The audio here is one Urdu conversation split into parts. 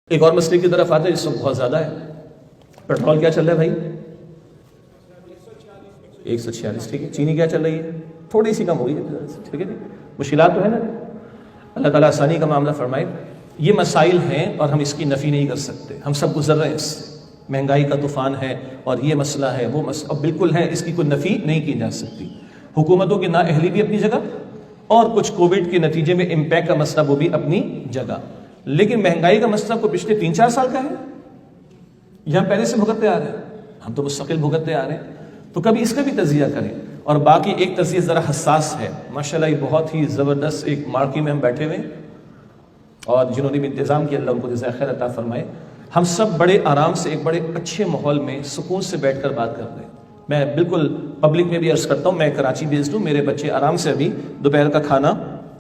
ایک اور مسئلے کی طرف آتے ہیں جس وقت بہت زیادہ ہے. پیٹرول کیا چل رہا ہے بھائی؟ 146. ٹھیک ہے. چینی کیا چل رہی ہے؟ تھوڑی سی کم ہوئی ہے. ٹھیک ہے جی. مشکلات تو ہے نا. اللہ تعالیٰ آسانی کا معاملہ فرمائے. یہ مسائل ہیں اور ہم اس کی نفی نہیں کر سکتے. ہم سب گزر رہے ہیں اس سے. مہنگائی کا طوفان ہے اور یہ مسئلہ ہے وہ مسئلہ بالکل ہے. اس کی کوئی نفی نہیں کی جا سکتی. حکومتوں کی نااہلی بھی اپنی جگہ اور کچھ کووڈ کے نتیجے میں امپیکٹ کا مسئلہ وہ بھی اپنی جگہ. لیکن مہنگائی کا مسئلہ کو پچھلے 3-4 سال کا ہے. یہ ہم پہلے سے بھگتتے آ رہے ہیں. ہم تو مستقل بھگتتے آ رہے ہیں. تو کبھی اس کا بھی تجزیہ کریں. اور باقی ایک تجزیہ ذرا حساس ہے. ماشاءاللہ یہ بہت ہی زبردست ایک مارکی میں ہم بیٹھے ہوئے اور جنہوں نے بھی انتظام کیا اللہ ان کو جزائے خیر عطا فرمائے. ہم سب بڑے آرام سے ایک بڑے اچھے ماحول میں سکون سے بیٹھ کر بات کر رہے ہیں. میں بالکل پبلک میں بھی عرض کرتا ہوں, میں کراچی بیسڈ ہوں. میرے بچے آرام سے ابھی دوپہر کا کھانا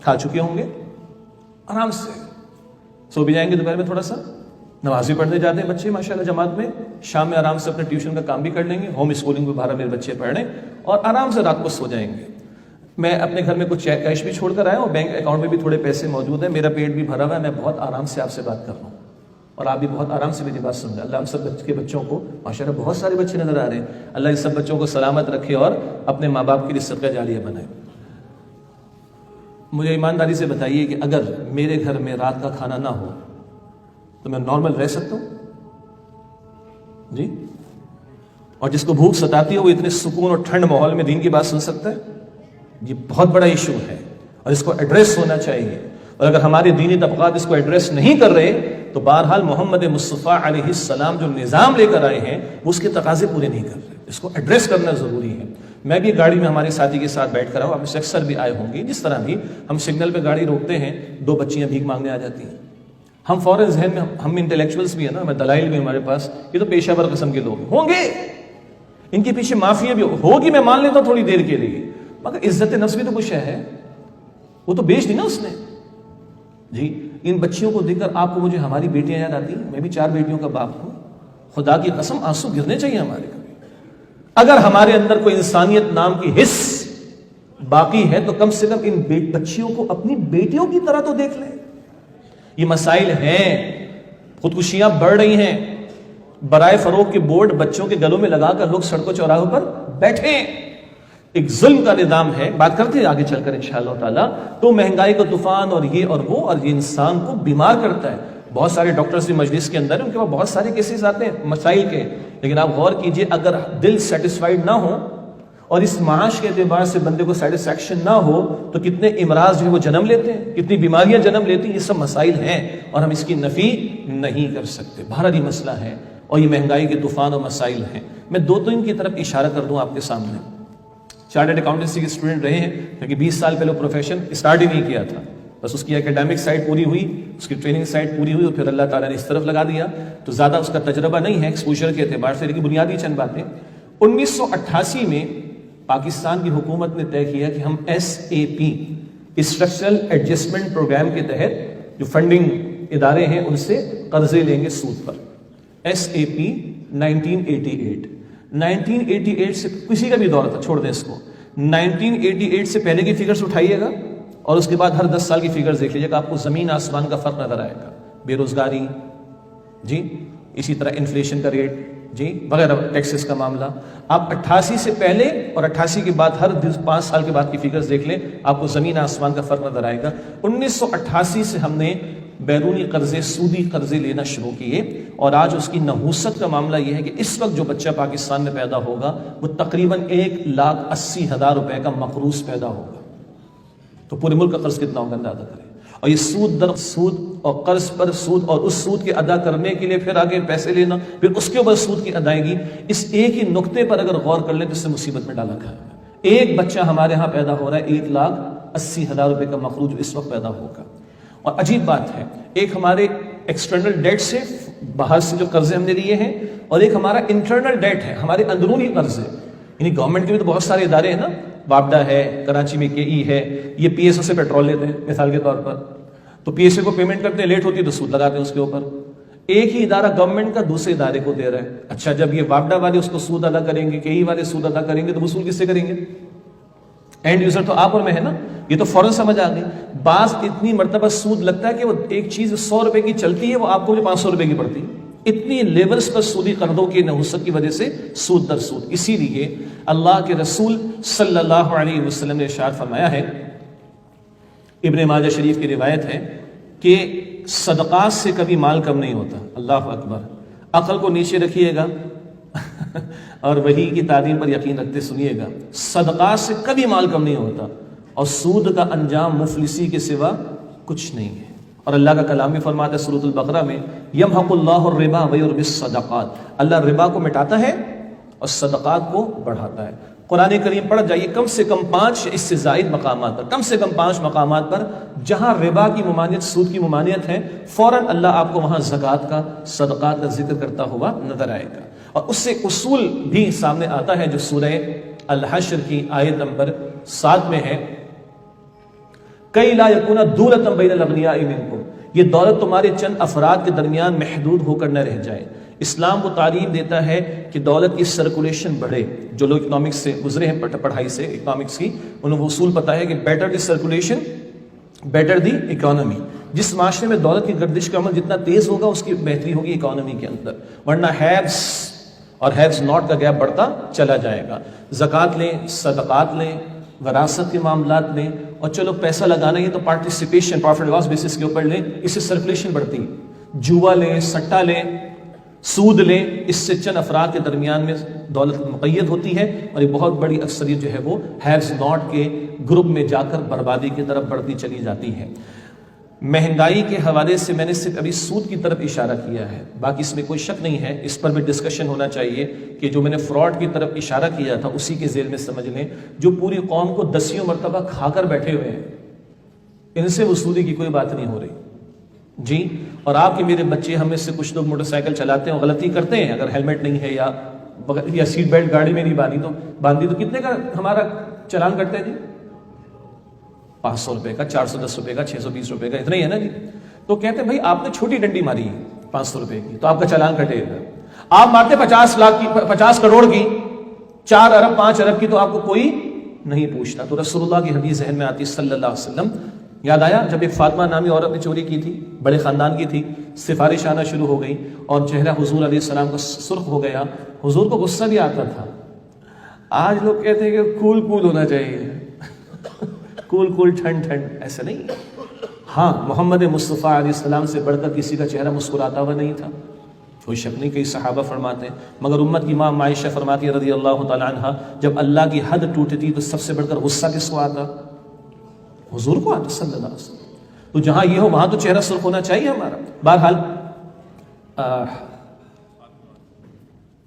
کھا چکے ہوں گے. آرام سے سو بھی جائیں گے. دوپہر میں تھوڑا سا نماز بھی پڑھنے جاتے ہیں بچے ماشاءاللہ جماعت میں. شام میں آرام سے اپنے ٹیوشن کا کام بھی کر لیں گے. ہوم اسکولنگ میں بھارا میرے بچے پڑھ رہے ہیں اور آرام سے رات کو سو جائیں گے. میں اپنے گھر میں کچھ کیش بھی چھوڑ کر آیا ہوں. بینک اکاؤنٹ میں بھی تھوڑے پیسے موجود ہیں. میرا پیٹ بھی بھرا ہوا ہے. میں بہت آرام سے آپ سے بات کر رہا ہوں اور آپ بھی بہت آرام سے میری بات سن رہے ہیں. اللہ ہم سب کے بچوں کو ماشاءاللہ بہت سارے بچے نظر آ رہے ہیں. اللہ ان سب بچوں کو سلامت رکھے اور اپنے ماں باپ کے لیے صدقہ جاریہ بنائے. مجھے ایمانداری سے بتائیے کہ اگر میرے گھر میں رات کا کھانا نہ ہو تو میں نارمل رہ سکتا ہوں جی؟ اور جس کو بھوک ستاتی ہے وہ اتنے سکون اور ٹھنڈ ماحول میں دین کی بات سن سکتا ہے؟ یہ بہت بڑا ایشو ہے اور اس کو ایڈریس ہونا چاہیے. اور اگر ہمارے دینی طبقات اس کو ایڈریس نہیں کر رہے تو بہرحال محمد مصطفیٰ علیہ السلام جو نظام لے کر آئے ہیں وہ اس کے تقاضے پورے نہیں کر رہے. اس کو ایڈریس کرنا ضروری ہے. میں بھی گاڑی میں ہمارے ساتھی کے ساتھ بیٹھ کر آؤں. آپ سے اکثر بھی آئے ہوں گے. جس طرح بھی ہم سگنل پہ گاڑی روکتے ہیں 2 بچیاں بھیک مانگنے آ جاتی ہیں. ہم فوراً ذہن میں ہم انٹلیکچوئلس بھی ہیں نا, ہمیں دلائل بھی ہمارے پاس. یہ تو پیشہ ور قسم کے لوگ ہوں گے. ان کے پیچھے مافیا بھی ہوگی. میں مان لیتا ہوں تھوڑی دیر کے لیے. مگر عزت نفس بھی تو کچھ ہے. وہ تو بیچ دی نا اس نے جی. ان بچیوں کو دیکھ کر آپ کو مجھے ہماری بیٹیاں یاد آتی ہیں. میں بھی 4 بیٹیوں کا باپ ہوں. خدا کی قسم آنسو گرنے چاہیے ہمارے کبھی. اگر ہمارے اندر کوئی انسانیت نام کی حس باقی ہے تو کم سے کم ان بچیوں کو اپنی بیٹیوں کی طرح تو دیکھ لیں. یہ مسائل ہیں. خودکشیاں بڑھ رہی ہیں. برائے فروغ کے بورڈ بچوں کے گلوں میں لگا کر لوگ سڑکوں چوراہوں پر بیٹھے. ایک ظلم کا نظام ہے. بات کرتے ہیں آگے چل کر انشاءاللہ تعالی. تو مہنگائی کا طوفان اور یہ اور وہ اور یہ انسان کو بیمار کرتا ہے. بہت سارے ڈاکٹرز بھی مجلس کے اندر ہیں, ان کے پاس بہت سارے کیسز آتے ہیں مسائل کے. لیکن آپ غور کیجئے اگر دل سیٹسفائیڈ نہ ہو اور اس معاش کے اعتبار سے بندے کو سیٹسفیکشن نہ ہو تو کتنے امراض جو ہے وہ جنم لیتے ہیں, کتنی بیماریاں جنم لیتی ہیں. یہ سب مسائل ہیں اور ہم اس کی نفی نہیں کر سکتے. بھاری مسئلہ ہے اور یہ مہنگائی کے طوفان اور مسائل ہیں. میں 2-3 کی طرف اشارہ کر دوں آپ کے سامنے. چارٹرڈ اکاؤنٹنسی کے اسٹوڈنٹ رہے ہیں کیونکہ 20 سال پہلے پروفیشن اسٹارٹ ہی نہیں کیا تھا. بس اس کی اکیڈیمک سائڈ پوری ہوئی, اس کی ٹریننگ سائڈ پوری ہوئی اور پھر اللہ تعالیٰ نے اس طرف لگا دیا. تو زیادہ اس کا تجربہ نہیں ہے ایکسپوجر کے اعتبار سے. لیکن بنیادی چند باتیں. 1988 میں پاکستان کی حکومت نے طے کیا کہ ہم SAP اسٹرکچرل ایڈجسٹمنٹ پروگرام کے تحت جو فنڈنگ ادارے ہیں ان سے قرضے لیں گے سود پر. SAP 1988 سے کسی کا بھی دور تھا, چھوڑ دیں اس کو. 1988 سے پہلے کی فگرز اٹھائیے گا اور اس کے بعد ہر 10 سال کی فگرز دیکھ لیجیے گا. آپ کو زمین آسمان کا فرق نظر آئے گا. بے روزگاری جی, اسی طرح انفلیشن کا ریٹ جی وغیرہ, ٹیکسز کا معاملہ. آپ 88 سے پہلے اور 88 کے بعد ہر 5 سال کے بعد کی فگرز دیکھ لیں, آپ کو زمین آسمان کا فرق نظر آئے گا. 1988 سے ہم نے بیرونی قرضے, سودی قرضے لینا شروع کیے اور آج اس کی نحوست کا معاملہ یہ ہے کہ اس وقت جو بچہ پاکستان میں پیدا ہوگا وہ تقریباً 1,80,000 روپے کا مقروض پیدا ہوگا. تو پورے ملک کا قرض کتنا ہوگا اندازہ کریں. اور یہ سود در سود اور قرض پر سود اور اس سود کے ادا کرنے کے لیے پھر آگے پیسے لینا, پھر اس کے اوپر سود کی ادائیگی. اس ایک ہی نقطے پر اگر غور کر لیں تو اس سے مصیبت میں ڈالا گیا ہے. ایک بچہ ہمارے ہاں پیدا ہو رہا ہے 1,80,000 روپے کا مقروض جو اس وقت پیدا ہوگا. اور عجیب بات ہے, ایک ہمارے ایکسٹرنل ڈیٹ سے باہر سے جو قرضے ہم نے لیے ہیں اور ایک ہمارا انٹرنل ڈیٹ ہے, ہمارے اندرونی قرضے. یعنی گورنمنٹ کے بھی تو بہت سارے ادارے ہیں نا, وابڈا ہے, کراچی میں KE ہے, یہ PSO سے پیٹرول لیتے ہیں مثال کے طور پر. تو PSO کو پیمنٹ کرتے ہیں, لیٹ ہوتی ہے تو سود لگاتے ہیں اس کے اوپر. ایک ہی ادارہ گورنمنٹ کا دوسرے ادارے کو دے رہا ہے. اچھا جب یہ وابڈا والے اس کو سود ادا کریں گے, KE والے سود ادا کریں گے, تو وصول کس سے کریں گے؟ اینڈ یوزر تو آپ اور میں ہے نا. یہ تو فوراً سمجھ آ گئی. بعض اتنی مرتبہ سود لگتا ہے کہ وہ ایک چیز 100 روپے کی چلتی ہے وہ آپ کو بھی 500 روپے کی پڑتی ہے. اتنی لیولز پر سودی قرضوں کی نحوست کی وجہ سے سود در سود. اسی لیے اللہ کے رسول صلی اللہ علیہ وسلم نے ارشاد فرمایا ہے، ابن ماجہ شریف کی روایت ہے کہ صدقات سے کبھی مال کم نہیں ہوتا. اللہ اکبر. عقل کو نیچے رکھیے گا اور وحی کی تعلیم پر یقین رکھتے سنیے گا. صدقات سے کبھی مال کم نہیں ہوتا اور سود کا انجام مفلسی کے سوا کچھ نہیں ہے. اور اللہ کا کلام بھی فرماتا ہے سورۃ البقرہ میں، یمحق اللہ الربا ویربی الصدقات، اللہ ربا کو مٹاتا ہے اور صدقات کو بڑھاتا ہے. قرآن کریم پڑھ جائیے کم سے کم 5 اس سے زائد مقامات پر، کم سے کم 5 مقامات پر جہاں ربا کی ممانعت، سود کی ممانعت ہے، فوراً اللہ آپ کو وہاں زکوٰۃ کا، صدقات کا ذکر کرتا ہوا نظر آئے گا. اور اس سے اصول بھی سامنے آتا ہے جو سورہ الحشر کی آیت نمبر 7 میں ہے، کئی لا یکون دولۃ بین الاغنیاء منکم، یہ دولت تمہارے چند افراد کے درمیان محدود ہو کر نہ رہ جائے. اسلام کو تعلیم دیتا ہے کہ دولت کی سرکولیشن بڑھے. جو لوگ اکنامکس سے گزرے ہیں، پڑھائی سے اکنامکس کی، انہیں وہ اصول پتہ ہے کہ better the circulation better the economy. جس معاشرے میں دولت کی گردش کا عمل جتنا تیز ہوگا اس کی بہتری ہوگی اکانومی کے اندر، ورنہ ہیوز اور ہیوز ناٹ کا گیپ بڑھتا چلا جائے گا. زکوٰۃ لیں، صدقات لیں، وراثت کے معاملات لیں، اور چلو پیسہ لگانا ہے تو پارٹیسپیشن پروفٹ لاس بیسس کے اوپر لیں، اس سے سرکولیشن بڑھتی. جوا لیں، سٹا لیں، سود لیں، اس سے چند افراد کے درمیان میں دولت مقید ہوتی ہے اور ایک بہت بڑی اکثریت جو ہے وہ ہیوز ناٹ کے گروپ میں جا کر بربادی کی طرف بڑھتی چلی جاتی ہے. مہنگائی کے حوالے سے میں نے صرف ابھی سود کی طرف اشارہ کیا ہے، باقی اس میں کوئی شک نہیں ہے، اس پر بھی ڈسکشن ہونا چاہیے کہ جو میں نے فراڈ کی طرف اشارہ کیا تھا اسی کے ذیل میں سمجھ لیں. جو پوری قوم کو 10 مرتبہ کھا کر بیٹھے ہوئے ہیں، ان سے وصولی کی کوئی بات نہیں ہو رہی جی. اور آپ کے میرے بچے، ہم میں سے کچھ لوگ موٹر سائیکل چلاتے ہیں اور غلطی کرتے ہیں، اگر ہیلمٹ نہیں ہے یا سیٹ بیلٹ گاڑی میں نہیں باندھی تو کتنے کا ہمارا چلان کرتے ہیں جی؟ 500 روپے کا، 410 روپے کا، 620 روپے کا، اتنا ہی ہے نا جی. تو کہتے ہیں بھائی آپ نے چھوٹی ڈنڈی ماری 500 روپے کی تو آپ کا چلان کٹے گا. آپ مارتے 50 لاکھ کی، 50 کروڑ کی، 4 ارب 5 ارب کی تو آپ کو کوئی نہیں پوچھتا. تو رسول اللہ کی حدیث ذہن میں آتی صلی اللہ علیہ وسلم. یاد آیا جب ایک فاطمہ نامی عورت نے چوری کی تھی، بڑے خاندان کی تھی، سفارش آنا شروع ہو گئی اور چہرہ حضور علیہ السلام کا سرخ ہو گیا. حضور کو غصہ بھی آتا تھا. آج لوگ کہتے ہیں کہ کول ہونا چاہیے، کول ٹھنڈ، ایسا نہیں. ہاں محمد مصطفیٰ علیہ السلام سے بڑھ کر کسی کا چہرہ مسکراتا ہوا نہیں تھا، کوئی شک نہیں. کئی صحابہ فرماتے ہیں، مگر امت کی ماں عائشہ فرماتی ہے رضی اللہ تعالی عنہ، جب اللہ کی حد ٹوٹتی تو سب سے بڑھ کر غصہ کس کو آتا؟ حضور کو آتا صلی اللہ علیہ وسلم. تو جہاں یہ ہو وہاں تو چہرہ سرخ ہونا چاہیے ہمارا. بہرحال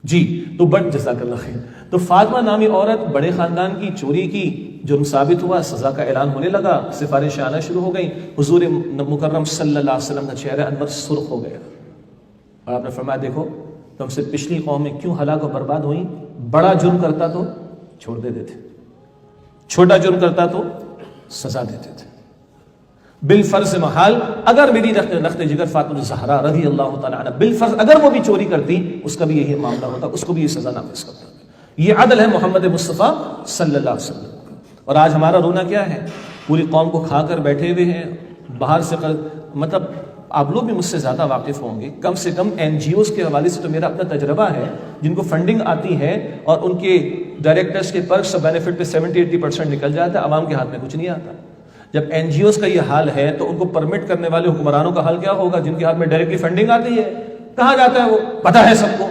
جی تو بٹ جزاک اللہ خیر. تو فاطمہ نامی عورت بڑے خاندان کی، چوری کی، جرم ثابت ہوا، سزا کا اعلان ہونے لگا، سفارشیں آنا شروع ہو گئیں. حضور مکرم صلی اللہ علیہ وسلم کا چہرہ انور سرخ ہو گیا اور آپ نے فرمایا دیکھو تم سے پچھلی قومیں کیوں ہلاک و برباد ہوئیں. بڑا جرم کرتا تو چھوڑ دیتے تھے، چھوٹا جرم کرتا تو سزا دیتے تھے. بالفرض محال اگر میری رخت جگر فاطمہ الزہرا رضی اللہ تعالیٰ عنہ بالفرض اگر وہ بھی چوری کرتی، اس کا بھی یہی معاملہ ہوتا، اس کو بھی یہ سزا نافذ کرتا. یہ عدل ہے محمد مصطفیٰ صلی اللہ علیہ وسلم. اور آج ہمارا رونا کیا ہے؟ پوری قوم کو کھا کر بیٹھے ہوئے ہیں، باہر سے مطلب آپ لوگ بھی مجھ سے زیادہ واقف ہوں گے، کم سے کم NGOs کے حوالے سے تو میرا اپنا تجربہ ہے، جن کو فنڈنگ آتی ہے اور ان کے ڈائریکٹرز کے پرکس اور بینیفٹ پہ 70-80% نکل جاتا ہے، عوام کے ہاتھ میں کچھ نہیں آتا. جب NGOs کا یہ حال ہے تو ان کو پرمٹ کرنے والے حکمرانوں کا حال کیا ہوگا جن کے ہاتھ میں ڈائریکٹلی فنڈنگ آتی ہے؟ کہاں جاتا ہے وہ پتہ ہے سب کو.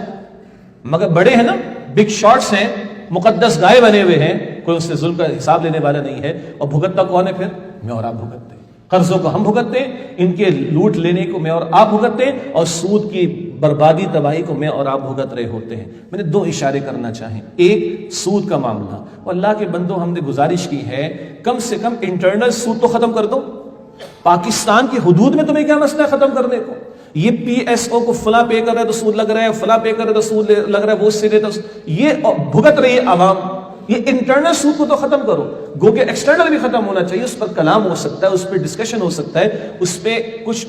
مگر بڑے ہیں نا، بگ شاٹس ہیں، مقدس گائے بنے ہوئے ہیں، کوئی اس سے ظلم کا حساب لینے والا نہیں ہے. اور بھگتتا کون ہے پھر؟ میں اور آپ بھگتتے ہیں. قرضوں کو ہم بھگتتے ہیں، ان کے لوٹ لینے کو میں اور آپ بھگتتے ہیں، اور سود کی بربادی تباہی کو میں اور آپ بھگت رہے ہوتے ہیں. میں نے 2 اشارے کرنا چاہیں. ایک سود کا معاملہ، اور اللہ کے بندوں ہم نے گزارش کی ہے کم سے کم انٹرنل سود تو ختم کر دو. پاکستان کی حدود میں تمہیں کیا مسئلہ ہے ختم کرنے کو؟ یہ PSO کو فلاں پے کر رہا ہے تو سود لگ رہا ہے، فلاں پے کر رہا ہے تو سود لگ رہا ہے، وہ اس سے لیتا یہ بھگت رہی ہے عوام. یہ انٹرنل سود کو تو ختم کرو. گو کہ ایکسٹرنل بھی ختم ہونا چاہیے، اس پر کلام ہو سکتا ہے، اس پہ ڈسکشن ہو سکتا ہے، اس پہ کچھ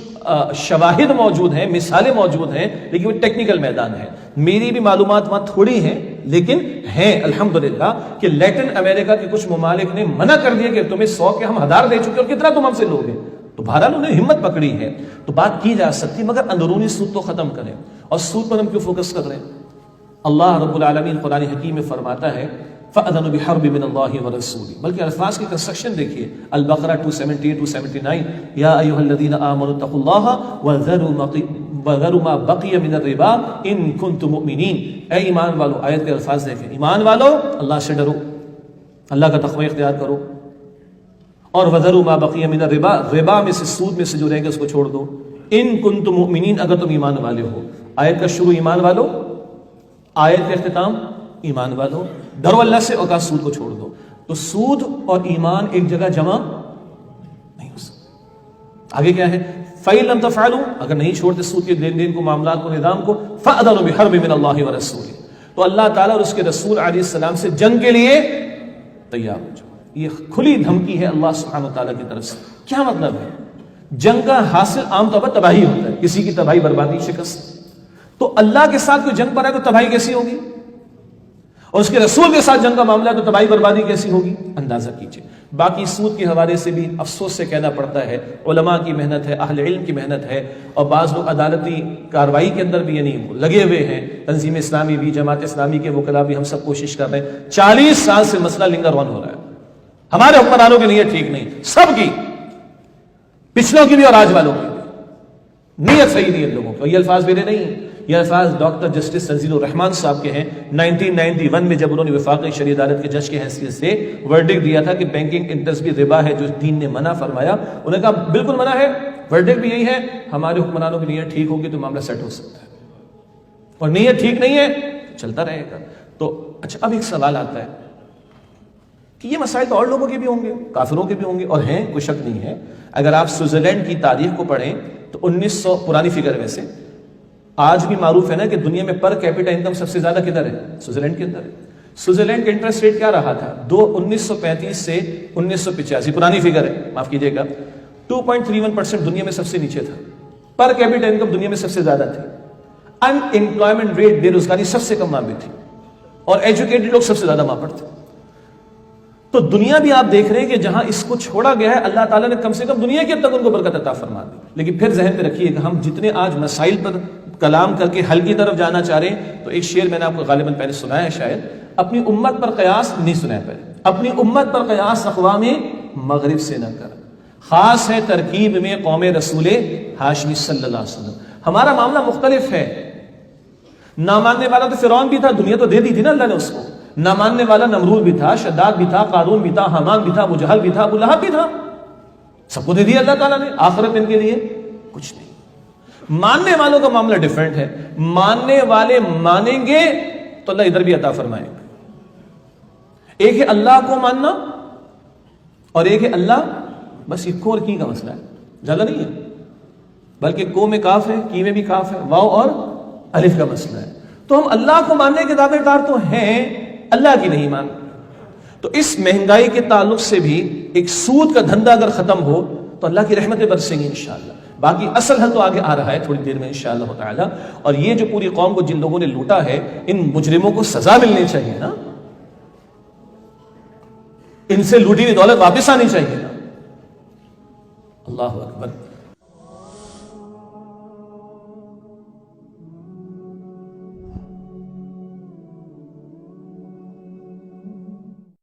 شواہد موجود ہیں، مثالیں موجود ہیں، لیکن وہ ٹیکنیکل میدان ہے. میری بھی معلومات وہاں تھوڑی ہیں لیکن ہیں الحمدللہ کہ لیٹن امریکہ کے کچھ ممالک نے منع کر دیا کہ تمہیں 100 کے ہم 1000 دے چکے اور کتنا تم ہم سے لوگے. تو بہرحال انہوں نے ہمت پکڑی ہے. تو بات کی جا سکتی مگر اندرونی سود تو ختم کریں. اور سود پر ہم کیوں فوکس کر رہے ہیں؟ اللہ رب العالمین قرآن حکیم میں فرماتا ہے فَأَذَنُ بِحَرْبٍ مِّنَ اللَّهِ وَرَسُولِهِ. بلکہ الفاظ کی کنسٹرکشن دیکھیے. البقرہ 278 279 یا ایھا الذین آمنوا اتقوا اللہ وذروا ما بقی من الربا ان کنتم مؤمنین. اے ایمان والو، آیت کے الفاظ دیکھیں. ایمان والو اللہ سے ڈرو، اللہ کا تقوی اختیار کرو، اور وذروا ما بقی من الربا، ربا میں سے سود میں سے جو رہے گا اس کو چھوڑ دو. ان کنتم مؤمنین، اگر تم ایمان والے ہو. آیت کا شروع ایمان والو، آیت کا اختتام ایمان والو. ڈرو اللہ سے اور کہا سود کو چھوڑ دو. تو سود اور ایمان ایک جگہ جمع نہیں ہو سکتا. آگے کیا ہے؟ فَإِن لَمْ تَفْعَلُوا، اگر نہیں چھوڑتے سود کے لین دین کو، معاملات کو، نظام کو، فَأَذَنُوا بِحَرْبٍ مِّنَ اللَّهِ وَرَسُولِهِ. تو اللہ تعالیٰ اور اس کے رسول علیہ السلام سے جنگ کے لیے تیار ہو جاؤ. یہ کھلی دھمکی ہے اللہ سبحانہ وتعالیٰ کی طرف سے. کیا مطلب ہے؟ جنگ کا حاصل عام طور پر تباہی ہوتا ہے، کسی کی تباہی، بربادی، شکست. تو اللہ کے ساتھ کوئی جنگ پر ہے تو تباہی کیسی ہوگی؟ اور اس کے رسول کے ساتھ جنگ کا معاملہ ہے تو تباہی بربادی کیسی ہوگی؟ اندازہ کیجئے. باقی سود کے حوالے سے بھی افسوس سے کہنا پڑتا ہے علماء کی محنت ہے، اہل علم کی محنت ہے، اور بعض لوگ عدالتی کارروائی کے اندر بھی یعنی لگے ہوئے ہیں. تنظیم اسلامی بھی، جماعت اسلامی کے وکلاء بھی، ہم سب کوشش کر رہے ہیں. 40 سال سے مسئلہ لنگر ون ہو رہا ہے. ہمارے حکمرانوں کی نیت ٹھیک نہیں، سب کی، پچھلوں کی بھی اور آج والوں کی بھی نیت صحیح نہیں ہے لوگوں کی. یہ الفاظ میرے نہیں ہیں، یہ الفاظ ڈاکٹر جسٹس تنزیل الرحمان صاحب کے ہیں. 1991 میں جب انہوں نے وفاقی شرعی عدالت کے جج کی حیثیت سے ورڈکٹ دیا تھا کہ بینکنگ انٹرسٹ بھی ربا ہے جو دین نے منع فرمایا، انہوں نے کہا بالکل منع ہے. ورڈکٹ بھی یہی ہے، ہمارے حکمرانوں کی نیت ٹھیک ہوگی تو معاملہ سیٹ ہو سکتا ہے، اور نیت ٹھیک نہیں ہے چلتا رہے گا. تو اچھا، اب ایک سوال آتا ہے کہ یہ مسائل تو اور لوگوں کے بھی ہوں گے، کافروں کے بھی ہوں گے، اور ہیں، کوئی شک نہیں ہے. اگر آپ سوئٹزرلینڈ کی تاریخ کو پڑھیں تو 1900 پرانی فگر میں سے آج بھی معروف ہے نا کہ دنیا میں پر کیپٹا انکم سب سے زیادہ کدھر ہے؟ سوئٹزرلینڈ کے اندر ہے. سوئٹزرلینڈ کا انٹرسٹ ریٹ کیا رہا تھا؟ 1935 سے 1985 پرانی فگر ہے، معاف کیجیے گا، 2.31% دنیا میں سب سے نیچے تھا. پر کیپٹا انکم دنیا میں سب سے زیادہ تھی. ان امپلائمنٹ ریٹ، بے روزگاری سب سے کم وہاں پہ تھی، اور ایجوکیٹڈ لوگ سب سے زیادہ وہاں پر تھے. تو دنیا بھی آپ دیکھ رہے ہیں کہ جہاں اس کو چھوڑا گیا ہے اللہ تعالیٰ نے کم سے کم دنیا کے اب تک ان کو برکت عطا فرما دی. لیکن پھر ذہن میں رکھیے کہ ہم جتنے آج مسائل پر کلام کر کے حل کی طرف جانا چاہ رہے ہیں، تو ایک شعر میں نے آپ کو غالباً پہلے سنایا ہے، شاید اپنی امت پر قیاس نہیں سنا ہے پہلے. اپنی امت پر قیاس اقوام مغرب سے نہ کر، خاص ہے ترکیب میں قوم رسول ہاشمی صلی اللہ علیہ وسلم. ہمارا معاملہ مختلف ہے. نہ ماننے والا تو فرعون بھی تھا، دنیا تو دے دی تھی نا اللہ نے اس کو. نہ ماننے والا نمرود بھی تھا، شداد بھی تھا، قارون بھی تھا، حامان بھی تھا، ابو جہل بھی تھا، ابو لہب بھی تھا. سب کو دے دیا اللہ تعالیٰ نے. آخرت ان کے لیے کچھ نہیں. ماننے والوں کا معاملہ ڈیفرنٹ ہے. ماننے والے مانیں گے تو اللہ ادھر بھی عطا فرمائے گا. ایک ہے اللہ کو ماننا اور ایک ہے اللہ، بس یہ کو اور کی کا مسئلہ ہے، زیادہ نہیں ہے. بلکہ کو میں کاف ہے، کی میں بھی کاف ہے، واو اور الف کا مسئلہ ہے. تو ہم اللہ کو ماننے کے دعوے دار تو ہیں، اللہ کی نہیں مان. تو اس مہنگائی کے تعلق سے بھی ایک سود کا دھندا اگر ختم ہو تو اللہ کی رحمتیں برسیں گی انشاءاللہ. باقی اصل حل تو آگے آ رہا ہے تھوڑی دیر میں انشاءاللہ تعالی. اور یہ جو پوری قوم کو جن لوگوں نے لوٹا ہے، ان مجرموں کو سزا ملنی چاہیے نا، ان سے لوٹی ہوئی دولت واپس آنی چاہیے نا. اللہ اکبر.